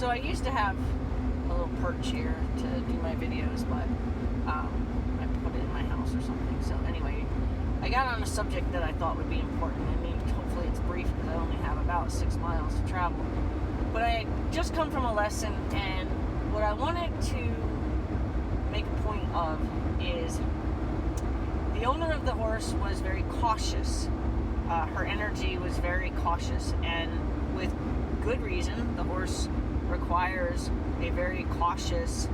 So I used to have a little perch here to do my videos, but I put it in my house or something. So anyway, I got on a subject that I thought would be important. I mean, hopefully it's brief because I only have about 6 miles to travel. But I just come from a lesson, and what I wanted to make a point of is the owner of the horse was very cautious. Her energy was very cautious, and with good reason. The horse requires a very cautious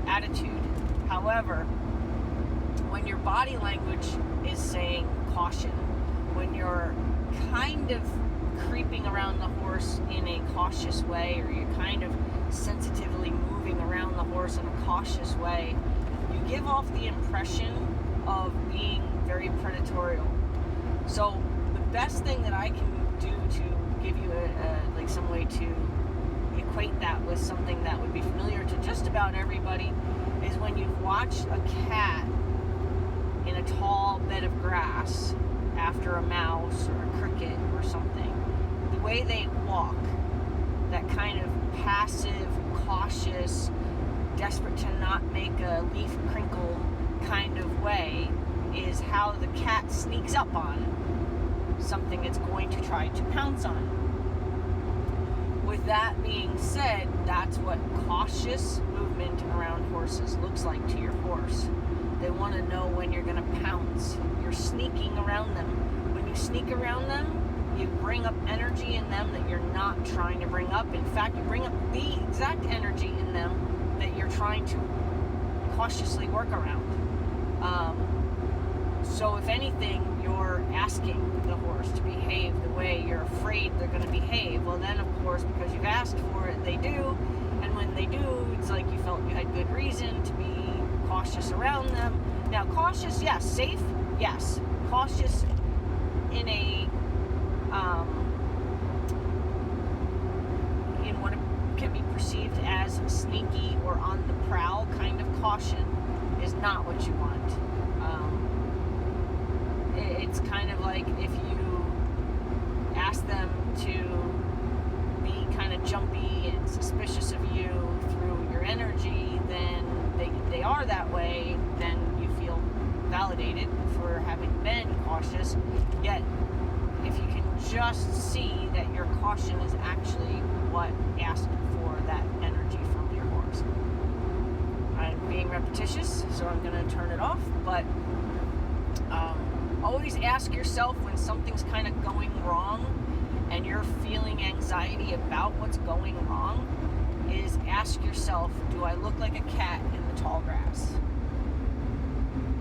attitude. However, when your body language is saying caution, when you're kind of creeping around the horse in a cautious way, or you're kind of sensitively moving around the horse in a cautious way, you give off the impression of being very predatorial. So the best thing that I can do to give you some way to equate that with something that would be familiar to just about everybody is when you've watched a cat in a tall bed of grass after a mouse or a cricket or something. The way they walk, that kind of passive, cautious, desperate to not make a leaf crinkle kind of way, is how the cat sneaks up on something it's going to try to pounce on. With that being said, that's what cautious movement around horses looks like to your horse. They want to know when you're going to pounce. You're sneaking around them. When you sneak around them, you bring up energy in them that you're not trying to bring up. In fact, you bring up the exact energy in them that you're trying to cautiously work around. So if anything, you're asking the horse to behave the way you're afraid they're going to behave. Well, then, of course, because you've asked for it, they do. And when they do, it's like you felt you had good reason to be cautious around them. Now, cautious, yes. Safe, yes. Cautious in what can be perceived as sneaky or on the prowl kind of caution is not what you want. It's kind of like if you ask them to be kind of jumpy and suspicious of you through your energy, then they are that way, then you feel validated for having been cautious. Yet, if you can just see that your caution is actually what asked for that energy from your horse. I'm being repetitious, so I'm going to turn it off, but always ask yourself when something's kind of going wrong and you're feeling anxiety about what's going wrong, is ask yourself, do I look like a cat in the tall